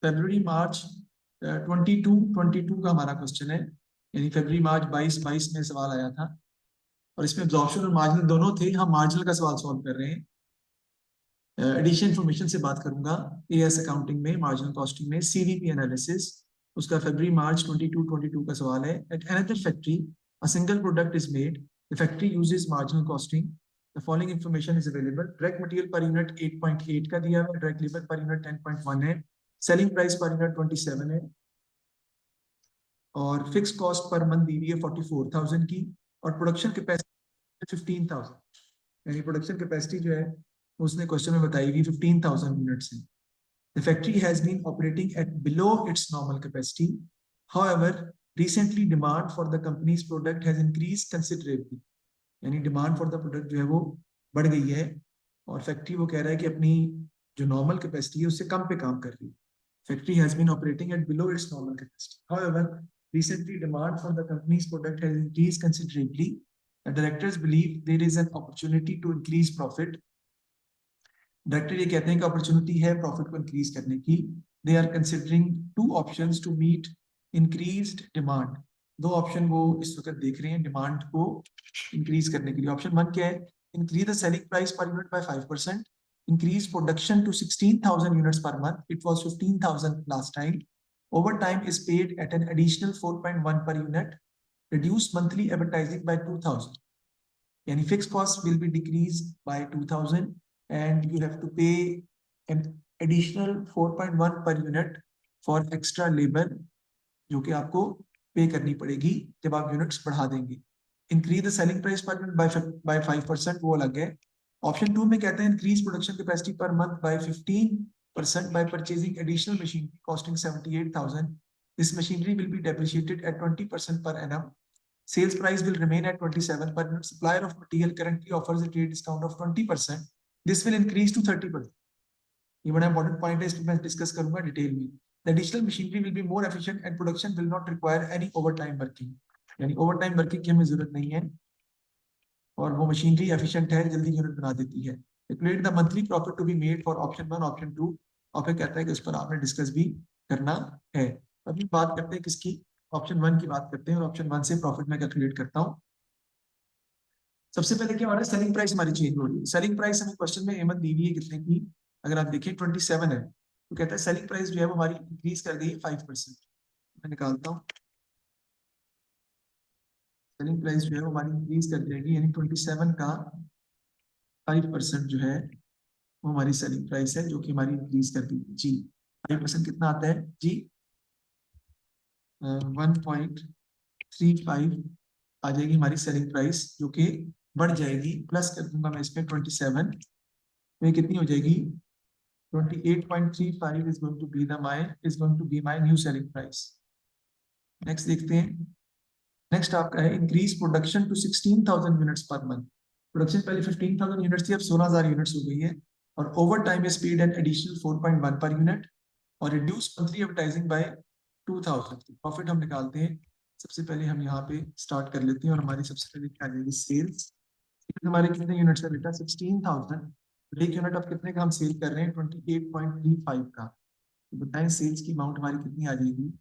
फरवरी मार्च 22 का हमारा क्वेश्चन है, यानी फरवरी मार्च 22 में सवाल आया था और इसमें एब्जॉर्प्शन और मार्जिनल दोनों थे। हम मार्जिनल का सवाल सॉल्व कर रहे हैं। एडिशन इन्फॉर्मेशन से बात करूंगा। एएस अकाउंटिंग में, मार्जिनल कॉस्टिंग में, सीवीपी एनालिसिस, उसका फरवरी मार्च 22 का सवाल है। At another factory a single product is made, the factory uses marginal costing, the following information is available. Direct material per unit 8.8 का दिया हुआ है, डायरेक्ट लेबर पर यूनिट 10.1 है, सेलिंग प्राइस पर यूनिट 27 है और फिक्स कॉस्ट पर मंथ दी हुई है 44,000 की और प्रोडक्शन कैपेसिटी 15,000, यानी प्रोडक्शन कैपेसिटी जो है उसने क्वेश्चन में बताई हुई 15,000 यूनिट्स है। The factory has been operating at below its normal capacity. However, recently demand for the company's product has increased considerably. यानी डिमांड फॉर द प्रोडक्ट जो है वो बढ़ गई है और फैक्ट्री वो कह रहा है कि अपनी जो नॉर्मल कैपेसिटी है उससे कम पे काम कर रही है। Factory has been operating at below its normal capacity. However, recently demand for the company's product has increased considerably. The directors believe there is an opportunity to increase profit. Director ये कहते हैं कि अपॉर्चुनिटी है profit को increase करने की। They are considering two options to meet increased demand. दो option वो इस वक्त देख रहे हैं डिमांड को इंक्रीज करने के लिए। ऑप्शन 1 क्या है? Increase the selling price per unit by 5%, increase production to 16,000 units per month. It was 15,000 last time. Overtime is paid at an additional 4.1 per unit. Reduce monthly advertising by 2,000. Yani fixed costs will be decreased by 2,000 and you have to pay an additional 4.1 per unit for extra labor जो कि आपको पे करनी पड़ेगी जब आप units बढ़ा देंगे। Increase the selling price per unit by 5%, वो अलग है। ऑप्शन 2 में कहते हैं increase production capacity per month by 15% by purchasing additional machinery costing 78,000. This machinery will be depreciated at 20% per annum. Sales price will remain at 27 per unit. Supplier of material currently offers a trade discount of 20%. This will increase to 30%. ये बड़ा important point है, इसको मैं discuss करूंगा detail में। The additional machinery will be more efficient and production will not require any overtime working. यानी overtime working की हमें जरूरत नहीं है और वो मशीनरी एफिशिएंट है, जल्दी यूनिट बना देती है। Calculate the monthly profit to be made for option 1, option 2। और फिर कहता है कि उस पर आपने डिस्कस भी करना है। अभी बात करते हैं किसकी? ऑप्शन 1 की बात करते हैं और ऑप्शन 1 से प्रॉफिट मैं कैलकुलेट करता हूँ। सबसे पहले क्या हो रहा है? सेलिंग प्राइस हमारी चेंज हो रही है। सेलिंग प्राइस हमें क्वेश्चन में कीमत दी हुई है कितने की? अगर आप देखिए 27 है, तो कहता है सेलिंग प्राइस जो है वो हमारी इंक्रीज कर गई है 5%। मैं निकालता हूँ, सेलिंग प्राइस जो है वो हमारी इंक्रीज कर जाएगी, यानी 27 का 5% जो है वो हमारी सेलिंग प्राइस है जो कि हमारी इंक्रीज कर दी जी। 5% कितना आता है जी? 1.35 आ जाएगी हमारी सेलिंग प्राइस, जो कि बढ़ जाएगी। प्लस कर दूंगा मैं इसमें 27, तो ये कितनी हो जाएगी? 28.35 is going to be my new selling price. Next देखते हैं। नेक्स्ट आपका है increase production to 16,000 units per month. Production पहले 15,000 यूनिट्स थी, अब 16,000 यूनिट्स हो गई है और over time is paid an additional 4.1 per unit और reduce monthly advertising by 2,000। Profit हम निकालते हैं। सबसे पहले हम यहाँ पे स्टार्ट कर लेते हैं और हमारी सबसे पहले क्या आ जाएगी? सेल्स। हमारे कितने यूनिट्स है बेटा? 16,000। एक यूनिट अब कितने का हम सेल कर रहे हैं? 28.35 का। तो बताएं सेल्स की अमाउंट हमारी कितनी आ जाएगी?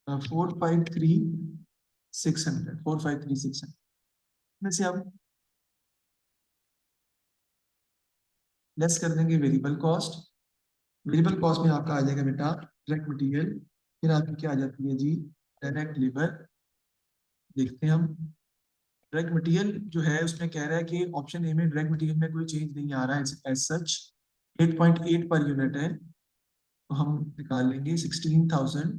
453,600 में से अब लेस कर देंगे वेरिएबल कॉस्ट। वेरिएबल कॉस्ट में आपका आ जाएगा बेटा डायरेक्ट मटेरियल, फिर आपकी क्या आ जाती है जी? Direct labour. देखते हैं हम डायरेक्ट मटेरियल जो है उसमें कह रहा है कि ऑप्शन ए में डायरेक्ट मटेरियल में कोई चेंज नहीं आ रहा है एज सच। 8.8 पर यूनिट है, तो हम निकाल लेंगे 16,000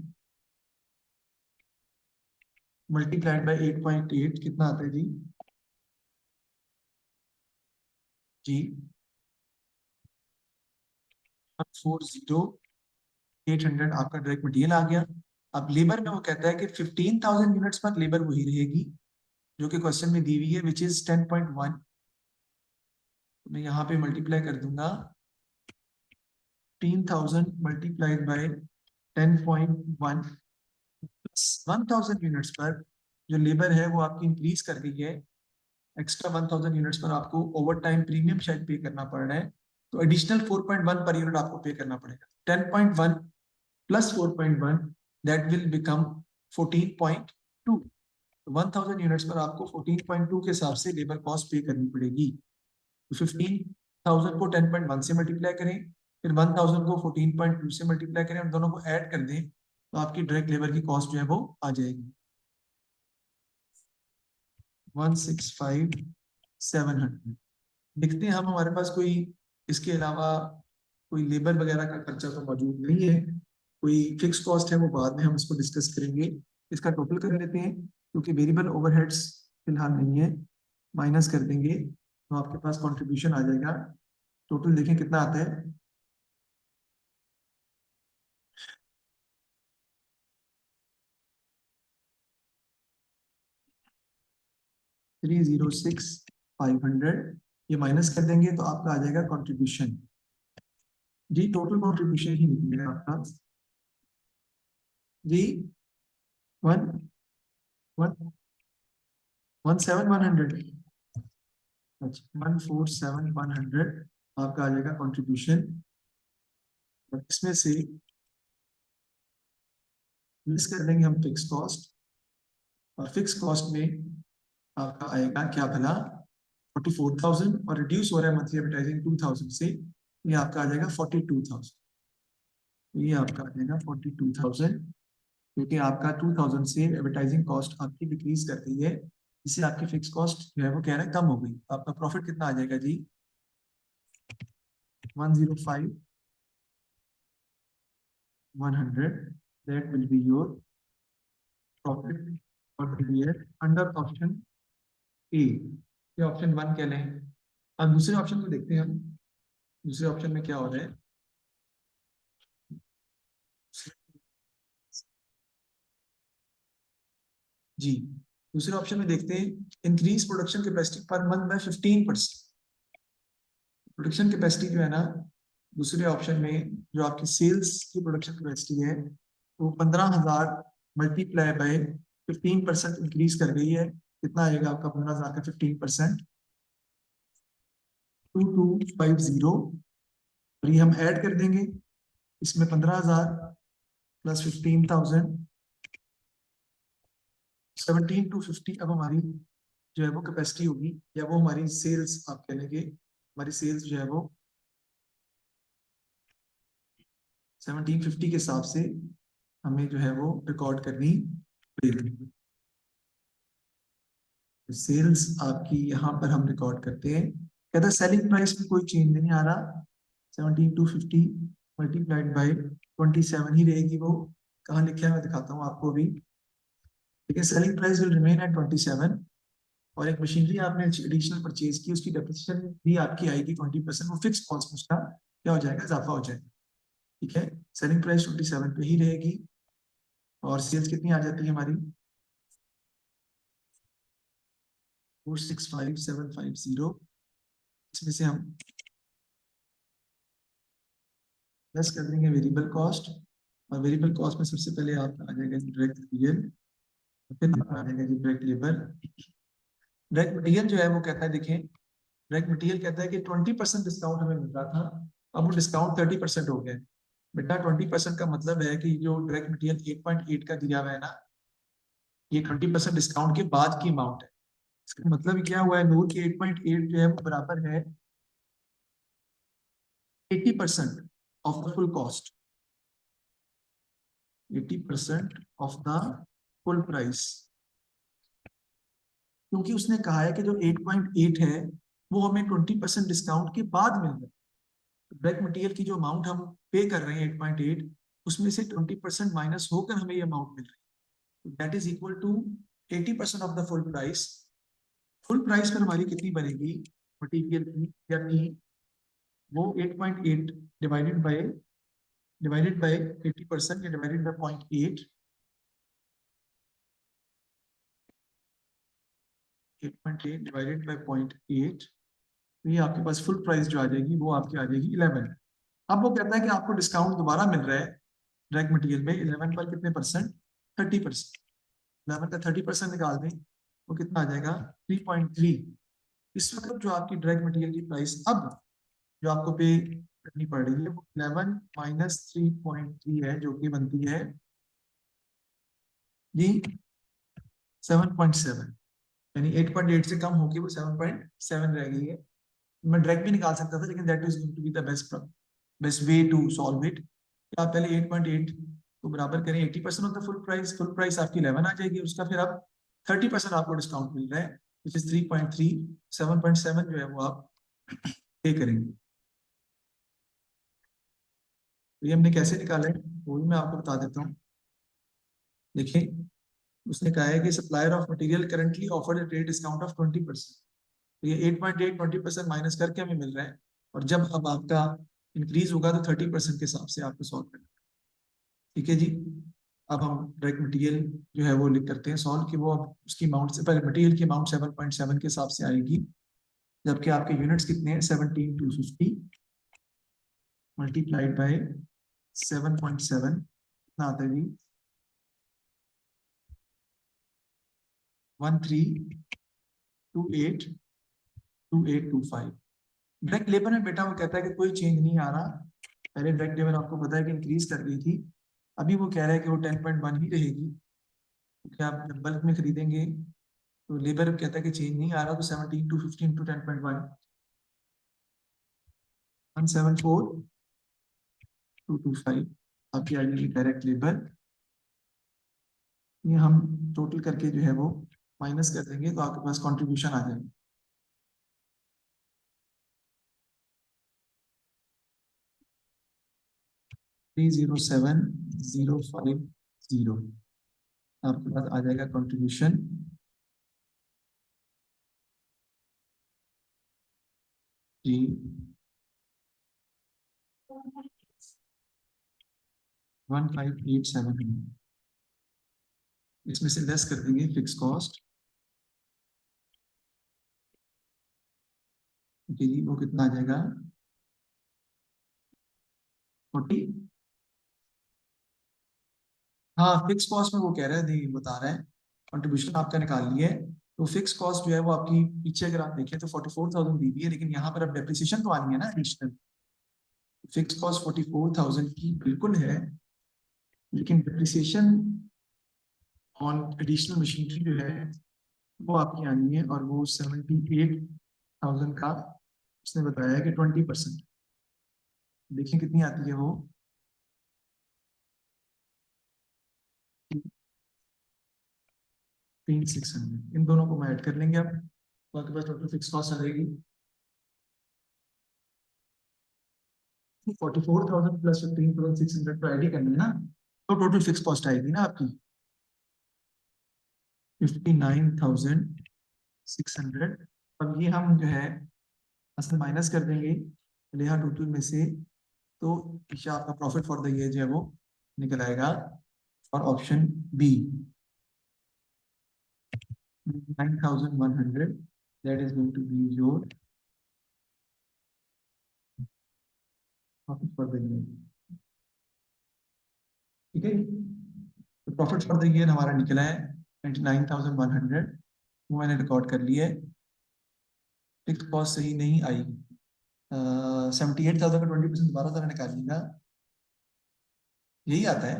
मल्टीप्लाइड बाय 8.8 कितना आता है जी? जी 140,800 आपका डायरेक्ट मटेरियल आ गया। अब लेबर में वो कहता है कि 15,000 यूनिट्स पर लेबर वही रहेगी जो कि क्वेश्चन में दी हुई है, विच इज 10.1। मैं यहाँ पे मल्टीप्लाई कर दूंगा 15,000 मल्टीप्लाइड बाय 10.1 प्लस 1,000 यूनिट्स पर जो लेबर है वो आपकी इंक्रीज कर गई है एक्स्ट्रा 1000 यूनिट्स पर आपको ओवर टाइम प्रीमियम शायद पे करना पड़ रहा है, तो एडिशनल 4.1 पर यूनिट आपको पे करना पड़ेगा। 10.1 plus 4.1 that will become 14.2। 1000 units पर आपको 14.2 के हिसाब से लेबर कॉस्ट पे करनी पड़ेगी। तो 15,000 को 10.1 से मल्टीप्लाई करें, फिर 1000 को 14.2 से मल्टीप्लाई करें, उन दोनों को ऐड कर दें, तो आपकी डायरेक्ट लेबर की कॉस्ट जो है वो आ जाएगी 165,700। देखते हैं हम, हमारे पास कोई इसके अलावा कोई लेबर वगैरह का खर्चा तो मौजूद नहीं है, कोई फिक्स कॉस्ट है वो बाद में हम इसको डिस्कस करेंगे। इसका टोटल कर लेते हैं, क्योंकि वेरिएबल ओवरहेड्स फिलहाल नहीं है, माइनस कर देंगे तो आपके पास कंट्रीब्यूशन आ जाएगा। टोटल देखें कितना आता है, 306,500। ये माइनस कर देंगे तो आपका आ जाएगा कंट्रीब्यूशन। जी टोटल कंट्रीब्यूशन ही निकलेगा आपका जी 117,100। अच्छा 147,100 आपका आ जाएगा कंट्रीब्यूशन। इसमें से लेस कर देंगे हम फिक्स कॉस्ट, और फिक्स कॉस्ट में आपका आएगा क्या भला 44,000, और रिड्यूस हो रहा है मंथली एडवर्टाइजिंग 2,000 से, ये आपका आ जाएगा 42,000। ये आपका आ जाएगा 42,000, क्योंकि आपका 2,000 से एडवर्टाइजिंग कॉस्ट आपकी डिक्रीज कर दी है, इससे आपकी फिक्स कॉस्ट जो है वो कह रहा है कम हो गई। आपका प्रॉफिट कितना आ जाएगा जी 105,100। That will be your profit for the year under option A. ये ऑप्शन 1 कह लें। अब दूसरे ऑप्शन को देखते हैं हम, दूसरे ऑप्शन में क्या हो रहा है। जी दूसरे ऑप्शन में देखते हैं, increase production capacity per month by 15%। Production capacity जो है ना, दूसरे ऑप्शन में जो आपकी सेल्स की प्रोडक्शन कैपेसिटी है वो 15,000 मल्टीप्लाई बाय 15% इंक्रीज कर गई है। कितना आएगा आपका 15,000 का 15%, 2250। और ये हम ऐड कर देंगे, इसमें 15,000 प्लस 15,000 17,250 अब हमारी जो है वो कैपेसिटी होगी, या वो हमारी सेल्स आप कह लेंगे, हमारी सेल्स जो है वो 1750 के हिसाब से हमें जो है वो रिकॉर्ड करनी पड़ेगी। सेल्स आपकी यहाँ पर हम रिकॉर्ड करते हैं, कहता है सेलिंग प्राइस में कोई चेंज नहीं आ रहा, 17,250 मल्टीप्लाइड बाई 27 ही रहेगी। वो कहाँ लिखा है मैं दिखाता हूँ आपको अभी। लेकिन selling price will remain at 27, और एक मशीनरी आपने एडिशनल परचेज की, उसकी डेप्रिसिएशन भी आपकी आएगी 20%। वो फिक्स कॉस्ट उसका क्या हो जाएगा, इजाफा हो जाएगा। ठीक है, सेलिंग प्राइस 27 पे ही रहेगी, और सेल्स कितनी आ जाती है हमारी 465,750। इसमें से हम प्लस कर देंगे वेरिएबल कॉस्ट, और वेरिएबल कॉस्ट में सबसे पहले आपका आ जाएगा डायरेक्ट मटीरियल, फिर आपका आ जाएगा डायरेक्ट लेबर। डायरेक्ट मटीरियल जो है वो कहता है, देखें डायरेक्ट मटीरियल कहता है कि 20% डिस्काउंट हमें मिल रहा था, अब वो डिस्काउंट 30% हो गया। बेटा 20% का मतलब है कि जो डायरेक्ट मटीरियल 8.8 का दिया हुआ है ना, ये 20% डिस्काउंट के बाद की अमाउंट है। इसका मतलब क्या हुआ है नूर की 8.8 जो है वो बराबर है 80% of the full cost, 80% of the full price. क्योंकि उसने कहा है कि जो 8.8 है वो हमें 20% डिस्काउंट के बाद मिल रहा है। डायरेक्ट मटेरियल की जो अमाउंट हम पे कर रहे हैं 8.8, उसमें से 20% माइनस होकर हमें ये अमाउंट मिल रही है, that is equal to 80% of the full price. Full price पर हमारी कितनी बनेगी मटेरियल की, यानी वो 8.8 डिवाइडेड बाय 80% या डिवाइडेड बाय 0.8, 8.8 डिवाइडेड बाय 0.8, तो ये आपके पास फुल प्राइस जो आ जाएगी वो आपकी आ जाएगी 11। अब वो कहता है कि आपको डिस्काउंट दोबारा मिल रहा है डायरेक्ट मटेरियल में 11 पर कितने परसेंट, 30%। 11 का 30% निकाल दें वो कितना आ जाएगा 3.3। इस वक्त जो आपकी डायरेक्ट मटेरियल की प्राइस अब जो आपको पे करनी पड़ रही है वो 11 माइनस 3.3 है, जो कि बनती है जी 7.7, यानी 8.8 से कम होगी वो 7.7 रह गई है। मैं डायरेक्ट भी निकाल सकता था, लेकिन that is going to be the best best way to solve it. आप पहले 8.8 को बराबर करें 80% ऑफ द फुल प्राइस आपकी 11 आ जाएगी, उसका फिर आप 30% आपको डिस्काउंट मिल रहा है विच इज 3.3, 7.7 जो है वो आप पे करेंगे। तो ये हमने कैसे निकाला है वो भी मैं आपको बता देता हूँ। देखिए, उसने कहा है कि supplier of material currently offered a trade discount of 20%। तो ये 8.8 20% माइनस करके हमें मिल रहा है, और जब अब आपका इंक्रीज होगा तो 30% के हिसाब से आपको सॉल्व करना है। ठीक है जी। अब हम डायरेक्ट मटेरियल जो है वो लिख करते हैं सॉल्व, कि वो अब उसकी अमाउंट से पहले मटेरियल की अमाउंट 7.7 के हिसाब से आएगी, जबकि आपके यूनिट्स कितने हैं 17,250 मल्टीप्लाइड बाय 7.7 कितना आता है जी 13282825। डायरेक्ट लेबर में बेटा वो कहता है कि कोई चेंज नहीं आ रहा, पहले डायरेक्ट लेबर आपको पता है कि इंक्रीज कर गई थी, अभी वो कह रहा है कि वो 10.1 ही रहेगी, क्योंकि आप जब बल्क में खरीदेंगे तो लेबर कहता है कि चेंज नहीं आ रहा, तो 17 टू 15 टू 10.1 174225 आपकी आ जाएगी डायरेक्ट लेबर। ये हम टोटल करके जो है वो माइनस कर देंगे तो आपके पास कंट्रीब्यूशन आ जाएगी 307050। आपके पास आ जाएगा कंट्रीब्यूशन जी 1587। इसमें से लेस कर देंगे फिक्स कॉस्ट, जी वो कितना आ जाएगा 40। हाँ फिक्स कॉस्ट में वो कह रहा है, नहीं बता रहा है, कंट्रीब्यूशन आपका निकाल लिया है, तो फिक्स कॉस्ट जो है वो आपकी पीछे अगर आप देखें तो 44,000 दी हुई है, लेकिन यहाँ पर अब डेप्रिसिएशन तो आनी है ना एडिशनल। फिक्स कॉस्ट 44,000 की बिल्कुल है, लेकिन डेप्रिसिएशन ऑन एडिशनल मशीनरी जो है वो आपकी आनी है, और वो 78,000 का उसने बताया है कि 20%। देखिए कितनी आती है वो 3,600। इन दोनों को हम ऐड कर लेंगे अब, तो आपके पास टोटल फिक्स कॉस्ट आ जाएगी 44,000 प्लस 15,600 तो ऐड ही करना है ना, तो टोटल फिक्स कॉस्ट आएगी ना आपकी 59,600। अब ये हम जो है असल माइनस कर देंगे लिहा टोटल में से, तो पीछे आपका प्रॉफिट फॉर द ईयर जो है वो निकल आएगा और option b 9,100, that is going to be your profit for the year. ठीक है, तो प्रॉफिट फॉर द ईयर हमारा निकला है 29,100, वो मैंने रिकॉर्ड कर लिया है। फिक्स कॉस्ट सही नहीं आई, 78,000 का 20% दोबारा जरा निकालिएगा, यही आता है।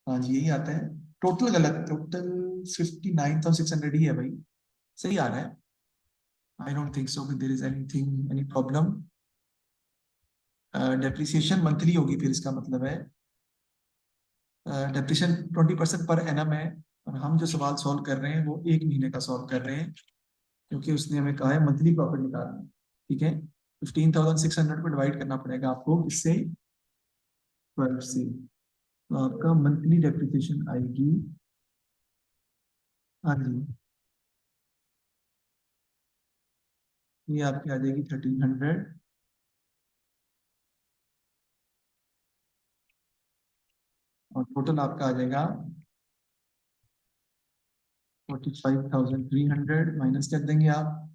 हाँ जी यही आता है, टोटल गलत, टोटल 59,600 ही है भाई, सही आ रहा है। I don't think so there is anything any problem. Depreciation monthly होगी, फिर इसका मतलब है डेप्रिसिएशन 20% पर एनम है, और हम जो सवाल सॉल्व कर रहे हैं वो एक महीने का सॉल्व कर रहे हैं, क्योंकि उसने हमें कहा है मंथली प्रॉफिट निकालना है। ठीक है, 15,600 को डिवाइड करना पड़ेगा आपको इससे 12 से, तो आपका मंथली डेप्रिसिएशन आएगी, हाँ जी ये आपकी आ जाएगी 1,300, और टोटल आपका आ जाएगा 45,300, माइनस कर देंगे आप,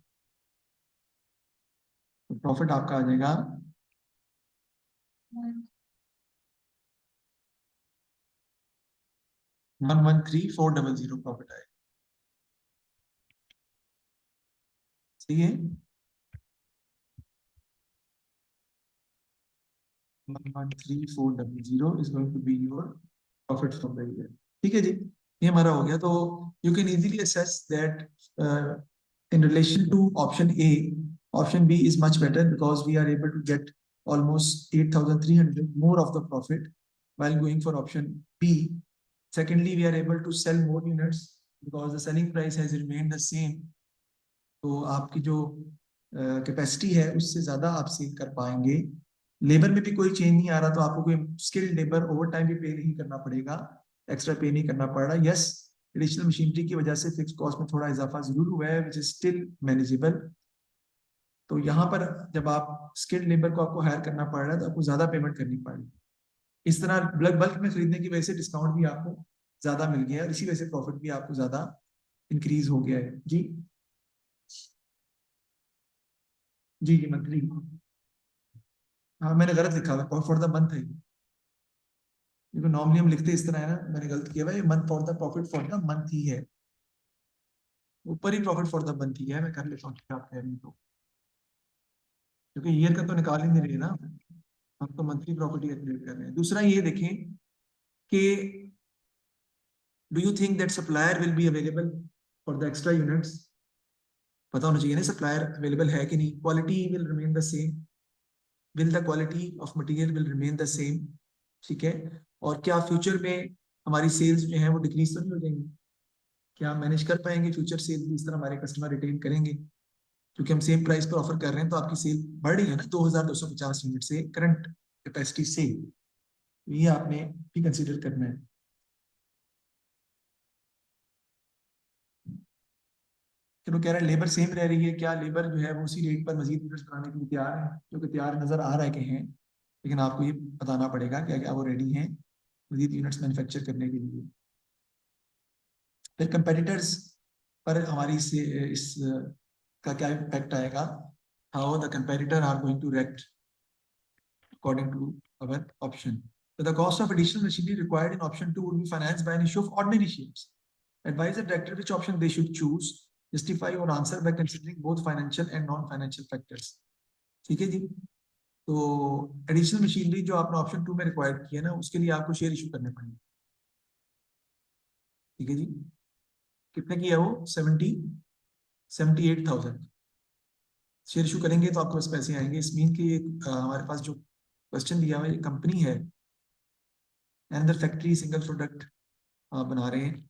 तो प्रॉफिट आपका आ जाएगा 113,400 प्रॉफिट आएगा। सही है। 13400 is going to be your profit from the year। ठीक है जी, ये हमारा हो गया। तो you can easily assess that in relation to option A, option B is much better because we are able to get almost 8,300 more of the profit while going for option B. Secondly, we are able to sell more units because the selling price has remained the same। तो आपकी जो capacity है उससे ज्यादा आप cell कर पाएंगे। Labour में भी कोई चेंज नहीं आ रहा, तो आपको कोई स्किल्ड लेबर ओवर टाइम भी पे नहीं करना पड़ेगा, एक्स्ट्रा पे नहीं करना पड़ रहा। यस, एडिशनल मशीनरी की वजह से फिक्स कॉस्ट में थोड़ा इजाफा जरूर हुआ है, विच इज स्टिल मैनेजेबल। तो यहाँ पर जब आप स्किल्ड लेबर को आपको हायर करना पड़ रहा है तो आपको ज्यादा पेमेंट करनी पड़ेगी। इस तरह बल्क बल्क में खरीदने की वजह से डिस्काउंट भी आपको ज्यादा मिल गया है और इसी वजह से प्रॉफिट भी आपको ज्यादा इंक्रीज हो गया है। जी जी जी, मंथली। हाँ, मैंने गलत लिखा हुआ, फॉर द मंथ है। देखो नॉर्मली हम लिखते इस तरह है ना, मैंने गलत किया हुआ, ये month for the profit for the month ही है, ऊपर ही प्रॉफिट फॉर द मंथ ही है। मैं कर लेता हूँ ठीक है, आप कह रही हैं तो, क्योंकि ईयर का तो निकाल ही नहीं रही ना, हम तो मंथली प्रॉफिट ही कैलकुलेट कर रहे हैं। दूसरा ये देखें कि do you think that supplier will be available for the extra units. पता होना चाहिए ना सप्लायर अवेलेबल है कि नहीं। Quality will remain the same, will the quality of material will remain the same. ठीक है, और क्या फ्यूचर में हमारी सेल्स जो है वो डिक्रीज तो नहीं हो जाएंगी, क्या हम मैनेज कर पाएंगे फ्यूचर सेल भी, इस तरह हमारे कस्टमर रिटेन करेंगे, क्योंकि हम सेम प्राइस पर ऑफर कर रहे हैं तो आपकी सेल बढ़ रही है ना 2250 यूनिट से करंट कैपेसिटी से। ये आपने भी कंसीडर करना है। चलो, कह रहे हैं लेबर सेम रह रही है, क्या लेबर जो है वो उसी रेट पर मजीद यूनिट्स बनाने के लिए तैयार है, जो कि तैयार नजर आ रहा है कि हैं, लेकिन आपको ये बताना पड़ेगा कि क्या वो रेडी हैं मजीद यूनिट्स मैन्युफैक्चर करने के लिए। फिर कंपेटिटर्स पर हमारी इस का क्या इम्पैक्ट आएगा, how the competitor are going to react according to our option. So the cost of additional machinery required in option 2 will be financed by an issue of ordinary shares. Advise the director which option they should choose. Justify or answer by considering both financial and non-financial factors. ठीक है जी। तो additional machinery जो आपने option 2 में required किया ना, उसके लिए आपको शेयर इशू करने पड़ेंगे। ठीक है जी, कितने की है वो? 78,000 शेयर इशू करेंगे तो आपके पास पैसे आएंगे। इस मीन की हमारे पास जो क्वेश्चन दिया हुआ है, कंपनी है अंदर फैक्ट्री सिंगल प्रोडक्ट बना रहे हैं,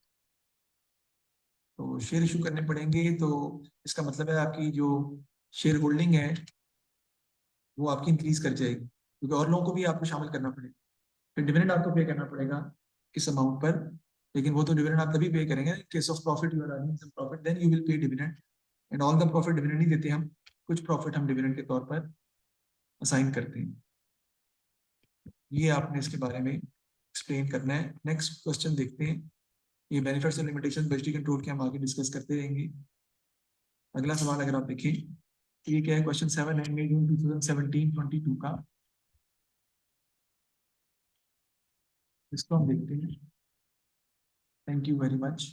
तो शेयर इशू करने पड़ेंगे। तो इसका मतलब है आपकी जो शेयर होल्डिंग है वो आपकी इंक्रीज कर जाएगी, क्योंकि और लोगों को भी आपको शामिल करना पड़ेगा। फिर डिविडेंड आपको पे करना पड़ेगा इस अमाउंट पर, लेकिन वो तो डिविडेंड आप तभी पे करेंगे case of profit, you are earning some profit, then you will pay dividend. And all the profit dividend नहीं देते हम, कुछ प्रॉफिट हम डिविडेंड के तौर पर असाइन करते हैं। ये आपने इसके बारे में एक्सप्लेन करना है। नेक्स्ट क्वेश्चन देखते हैं। ये बेनिफिट्स और लिमिटेशन बजटी कंट्रोल के हम आगे डिस्कस करते रहेंगे। अगला सवाल अगर आप देखें, ये क्या है, क्वेश्चन 7 है, मई जून 2017-22 का। इसको हम देखते हैं। Thank you very much.